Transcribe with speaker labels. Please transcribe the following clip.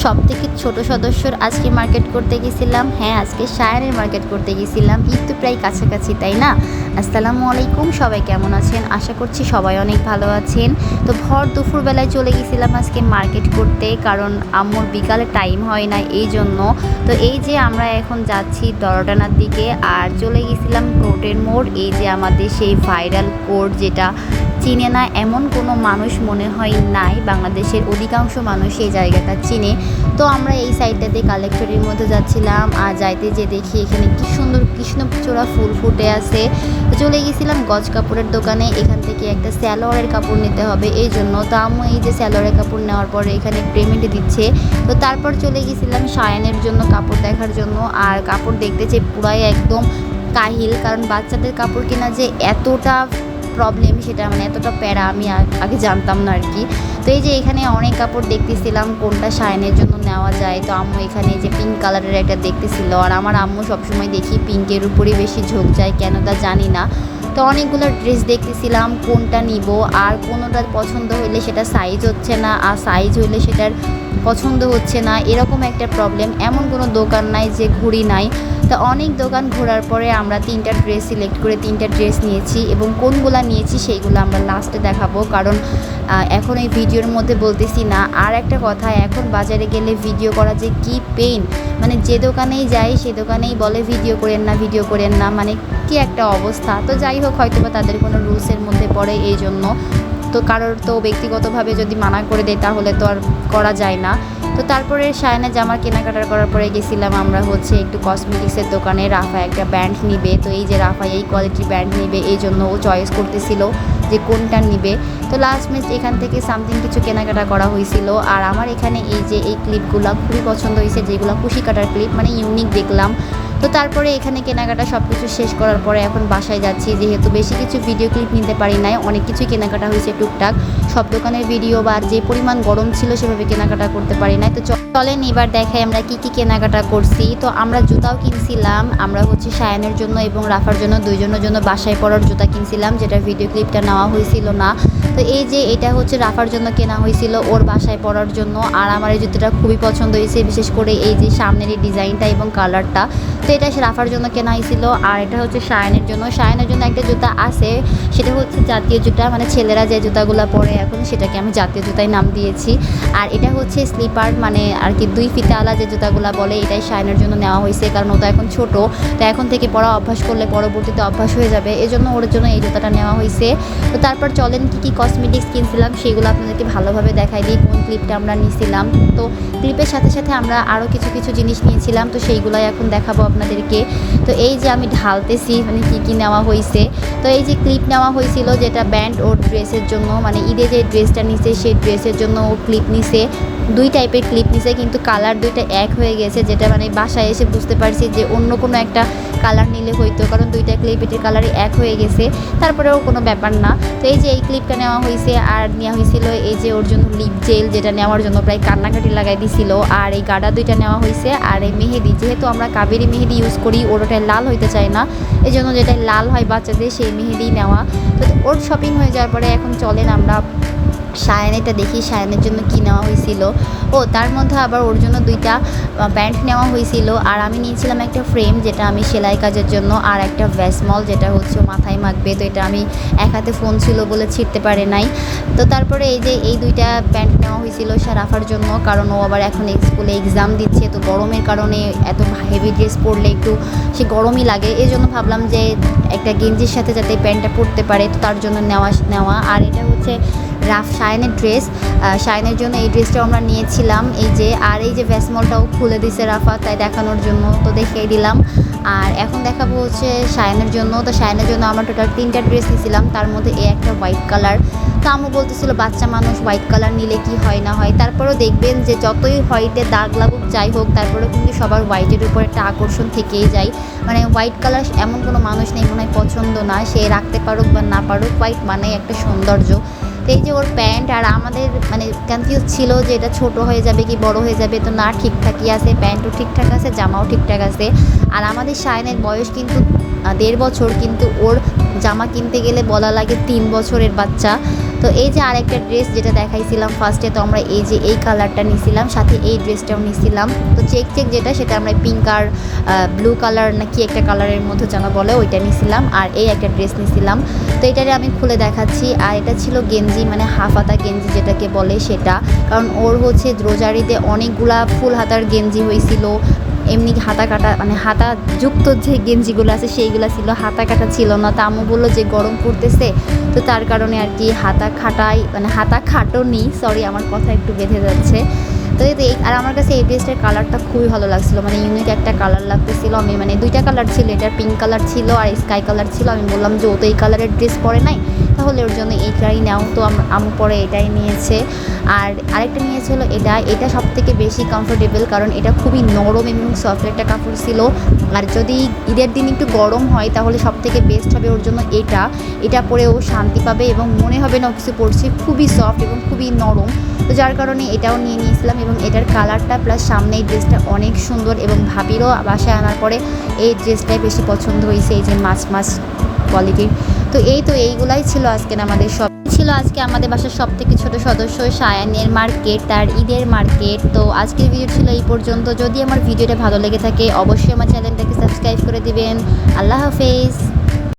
Speaker 1: সবথেকে ছোট সদস্যর আজকে মার্কেট করতে গেছিলাম। হ্যাঁ, আজকে সায়ানের মার্কেট করতে গেছিলাম। ঈদ তো প্রায় কাছাকাছি, তাই না? আসসালামু আলাইকুম, সবাই কেমন আছেন? আশা করছি সবাই অনেক ভালো আছেন। তো ভর দুপুরবেলায় চলে গেছিলাম আজকে মার্কেট করতে, কারণ আম্মুর বিকালে টাইম হয় না, এই জন্য। তো এই যে আমরা এখন যাচ্ছি দরডানার দিকে, আর চলে গেছিলাম কোর্টের মোড়। এই যে আমাদের সেই ভাইরাল কোর্ট, যেটা চিনে না এমন কোনো মানুষ মনে হয় নাই। বাংলাদেশের অধিকাংশ মানুষ এই জায়গাটা চিনে। তো আমরা এই সাইডটাতে কালেক্টরের মধ্যে যাচ্ছিলাম, আর যাইতে যে দেখি এখানে কি সুন্দর কৃষ্ণচূড়া ফুল ফুটে আছে। তো চলে গেছিলাম গজ কাপড়ের দোকানে, এখান থেকে একটা স্যালোয়ারের কাপড় নিতে হবে এই জন্য। তো আম্মু এই যে স্যালোয়ারের কাপড় নেওয়ার পরে এখানে পেমেন্ট দিচ্ছে। তো তারপর চলে গেছিলাম সায়ানের জন্য কাপড় দেখার জন্য। আর কাপড় দেখতে যে পুরাই একদম কাহিল, কারণ বাচ্চাদের কাপড় কেনা যে এতটা প্রবলেম, সেটা মানে এতটা প্যারা আমি আগে জানতাম না আর কি। তো এই যে এখানে অনেক কাপড় দেখতেছিলাম কোনটা সায়ানের জন্য নেওয়া যায়। তো আম্মু এখানে যে পিঙ্ক কালারের একটা দেখতেছিল, আর আমার আম্মু সবসময় দেখি পিঙ্কের উপরেই বেশি ঝোঁক যায়, কেন তা জানি না। তো অনেকগুলো ড্রেস দেখতেছিলাম কোনটা নিব, আর কোনোটা পছন্দ হইলে সেটা সাইজ হচ্ছে না, আর সাইজ হইলে সেটার পছন্দ হচ্ছে না, এরকম একটা প্রবলেম। এমন কোনো দোকান নাই যে ঘুরি নাই। তো অনেক দোকান ঘোরার পরে আমরা 3টা ড্রেস সিলেক্ট করে 3টা ড্রেস নিয়েছি, এবং কোনগুলো নিয়েছি সেইগুলো আমরা লাস্টে দেখাবো, কারণ এখন এই ভিডিওর মধ্যে বলতেছি না। আর একটা কথা, এখন বাজারে গেলে ভিডিও করা যে কি পেইন, মানে যে দোকানেই যাই সে দোকানেই বলে ভিডিও করেন না, ভিডিও করেন না, মানে কি একটা অবস্থা। তো যাই হোক, হয়তো বা তাদের কোনো রুলসের মধ্যে পড়ে, এই জন্য। তো কারোর তো ব্যক্তিগতভাবে যদি মানা করে দেয় তাহলে তো আর করা যায় না। তো তারপরে সায়ানের জামার কেনাকাটা করার পরে গেছিলাম আমরা হচ্ছে একটু কসমেটিক্সের দোকানে। রাফা একটা ব্যান্ড নিবে, তো এই যে রাফা এই কোয়ালিটির ব্যান্ড নিবে, এই জন্য ও চয়েস করতেছিল যে কোনটা নিবে। তো লাস্ট মিনিট এখান থেকে সামথিং কিছু কেনাকাটা করা হয়েছিল। আর আমার এখানে এই যে এই ক্লিপগুলো খুবই পছন্দ হয়েছে, যেগুলো কুশি কাটার ক্লিপ, মানে ইউনিক দেখলাম। তো তারপরে এখানে কেনাকাটা সব কিছু শেষ করার পরে এখন বাসায় যাচ্ছি, যেহেতু বেশি কিছু ভিডিও ক্লিপ নিতে পারি নাই, অনেক কিছুই কেনাকাটা হয়েছে টুকটাক। সব দোকানের ভিডিও বা যে পরিমাণ গরম ছিল সেভাবে কেনাকাটা করতে পারি নাই। তো চলেন এবার দেখাই আমরা কি কি কেনাকাটা করছি। তো আমরা জুতাও কিনছিলাম, আমরা হচ্ছে সায়ানের জন্য এবং রাফার জন্য, দুইজনের জন্য বাসায় পরার জুতা কিনছিলাম, যেটা ভিডিও ক্লিপটা নেওয়া হয়েছিল না। তো এই যে এটা হচ্ছে রাফার জন্য কেনা হয়েছিল, ওর বাসায় পরার জন্য। আর আমার এই জুতোটা খুবই পছন্দ হয়েছে, বিশেষ করে এই যে সামনের এই ডিজাইনটা এবং কালারটা। তো এটা রাফার জন্য কেনা হয়েছিল। আর এটা হচ্ছে সায়ানের জন্য। সায়ানের জন্য একটা জুতা আছে, সেটা হচ্ছে জাতীয় জুতা, মানে ছেলেরা যে জুতাগুলো পরে এখন, সেটাকে আমি জাতীয় জুতায় নাম দিয়েছি। আর এটা হচ্ছে স্লিপার, মানে আর কি 2 ফিতাওয়ালা যে জুতাগুলো বলে, এটাই সায়ানের জন্য নেওয়া হয়েছে, কারণ ও তো এখন ছোট। তো এখন থেকে পরা অভ্যাস করলে পরবর্তীতে অভ্যাস হয়ে যাবে, এজন্য ওর জন্য এই জুতাটা নেওয়া হয়েছে। তো তারপর চলেন কী কী কসমেটিক্স কিনছিলাম সেগুলো আপনাদেরকে ভালোভাবে দেখাই দিই, কোন ক্লিপটা আমরা নিয়েছিলাম। তো ক্লিপের সাথে সাথে আমরা আরও কিছু কিছু জিনিস নিয়েছিলাম, তো সেইগুলাই এখন দেখাবো আপনাদেরকে। তো এই যে আমি ঢালতেছি মানে কী কী নেওয়া হয়েছে। তো এই যে ক্লিপ নেওয়া হয়েছিল, যেটা ব্যান্ড ওর ড্রেসের জন্য, মানে ঈদে যে ড্রেসটা নিছে সেই ড্রেসের জন্য ও ক্লিপ নিছে। 2 টাইপের ক্লিপ নিছে, কিন্তু কালার 2টা এক হয়ে গেছে, যেটা মানে বাসায় এসে বুঝতে পারছি যে অন্য কোনো একটা কালার নিলে হইতো, কারণ 2টা ক্লিপ এটির কালারই এক হয়ে গেছে। তারপরেও কোনো ব্যাপার না। তো এই যে এই ক্লিপটা নেওয়া হয়েছে, আর নেওয়া হয়েছিল এই যে ওর জন্য লিপ জেল, যেটা নেওয়ার জন্য প্রায় কান্নাকাটি লাগাই দিছিল। আর এই গাডা 2টা নেওয়া হয়েছে। আর এই মেহেদি, যেহেতু আমরা কাবেরি মেহেদি ইউজ করি, ওর ওটাই লাল হইতে চায় না, এই জন্য যেটা লাল হয় বাচ্চাদের সেই মেহেদি নেওয়া। তো ওর শপিং হয়ে যাওয়ার পরে এখন চলেন আমরা সায়ানেরটা দেখি, সায়ানের জন্য কী নেওয়া হয়েছিল। ও তার মধ্যে আবার ওর জন্য 2টা প্যান্ট নেওয়া হয়েছিল। আর আমি নিয়েছিলাম একটা ফ্রেম, যেটা আমি সেলাই কাজের জন্য, আর একটা ভ্যাসমল, যেটা হচ্ছে মাথায় মাখবে। তো এটা আমি এক হাতে ফোন ছিল বলে ছিঁড়তে পারে নাই। তো তারপরে এই যে এই 2টা প্যান্ট নেওয়া হয়েছিল রাফার জন্য, কারণ ও আবার এখন স্কুলে এক্সাম দিচ্ছে। তো গরমের কারণে এত হেভি ড্রেস পরলে একটু সে গরমই লাগে, এই জন্য ভাবলাম যে একটা গেঞ্জির সাথে যাতে প্যান্টটা পরতে পারে, তো তার জন্য নেওয়া। আর এটা হচ্ছে সায়ানের ড্রেস, সায়ানের জন্য এই ড্রেসটাও আমরা নিয়েছিলাম এই যে। আর এই যে ভ্যাসমলটাও খুলে দিছে রাফা, তাই দেখানোর জন্য, তো দেখিয়ে দিলাম। আর এখন দেখাবো হচ্ছে সায়ানের জন্য। তো সায়ানের জন্য আমরা টোটাল 3টা ড্রেস নিয়েছিলাম, তার মধ্যে একটা হোয়াইট কালার। তো আম্মু বলতেছিল বাচ্চা মানুষ হোয়াইট কালার নিলে কি হয় না হয়, তারপরেও দেখবেন যে যতই হোয়াইটে দাগ লাগুক যাই হোক, তারপরেও কিন্তু সবার হোয়াইটের উপর একটা আকর্ষণ থেকেই যায়। মানে হোয়াইট কালার এমন কোনো মানুষ নেই মনে হয় পছন্দ না, সে রাখতে পারুক বা না পারুক, হোয়াইট মানে একটা সৌন্দর্য। তো এই যে ওর প্যান্ট, আর আমাদের মানে কনফিউজ ছিল যে এটা ছোট হয়ে যাবে কি বড় হয়ে যাবে। তো না, ঠিকঠাকই আছে, প্যান্টও ঠিকঠাক আছে, জামাও ঠিকঠাক আছে। আর আমাদের সায়ানের বয়স কিন্তু 1.5 বছর, কিন্তু ওর জামা কিনতে গেলে বলা লাগে 3 বছরের বাচ্চা। তো এই যে আরেকটা ড্রেস যেটা দেখাইছিলাম ফার্স্টে, তো আমরা এই যে এই কালারটা নিয়েছিলাম, সাথে এই ড্রেসটাও নিয়েছিলাম। তো চেক যেটা সেটা আমরা পিঙ্ক আর ব্লু কালার না কি একটা কালারের মধ্যে যেন বলে ওইটা নিয়েছিলাম, আর এই একটা ড্রেস নিয়েছিলাম। তো এটারে আমি খুলে দেখাচ্ছি। আর এটা ছিল গেঞ্জি, মানে হাফ হাতা গেঞ্জি যেটাকে বলে সেটা, কারণ ওর হচ্ছে রোজারিতে অনেকগুলা ফুল হাতার গেঞ্জি হয়েছিল, এমনি হাতা কাটা মানে হাতা যুক্ত যে গেঞ্জিগুলো আছে সেইগুলো ছিল, হাতা কাটা ছিল না। তো আম্মু বললো যে গরম পড়তেছে, তো তার কারণে আর কি হাতা খাটাই মানে হাতা খাটোনি, সরি আমার কথা একটু বেঁধে যাচ্ছে। তো আর আমার কাছে এই ড্রেসটার কালারটা খুবই ভালো লাগছিলো, মানে ইউনিক একটা কালার লাগতেছিল। আমি মানে দুইটা কালার ছিল, এটার পিঙ্ক কালার ছিল আর স্কাই কালার ছিল। আমি বললাম যে ও তো এই কালারের ড্রেস পরে নাই, তাহলে ওর জন্য এইটাই নাও। তো আম্মু পরে এটাই নিয়েছে। আর আরেকটা নিয়েছিল এটা সবথেকে বেশি কমফোর্টেবল, কারণ এটা খুবই নরম এবং সফট একটা কাপড় ছিল। আর যদি ঈদের দিন একটু গরম হয় তাহলে সবথেকে বেস্ট হবে ওর জন্য এটা পরে ও শান্তি পাবে এবং মনে হবে না ও কিছু পরছে, খুবই সফট এবং খুবই নরম। তো যার কারণে এটাও নিয়ে নিয়েছিলাম, এবং এটার কালারটা প্লাস সামনে এই ড্রেসটা অনেক সুন্দর, এবং ভাবিরও বাসায় আনার পরে এই ড্রেসটাই বেশি পছন্দ হয়েছে, এই যে মাছ কোয়ালিটির। তো এইগুলাই ছিল আজকে আমাদের বাসার সব থেকে ছোটো সদস্য সায়ানের মার্কেট, তার ঈদের মার্কেট। তো আজকের ভিডিও ছিল এই পর্যন্ত। যদি আমার ভিডিওটা ভালো লেগে থাকে অবশ্যই আমার চ্যানেলটাকে সাবস্ক্রাইব করে দিবেন। আল্লাহ হাফেজ।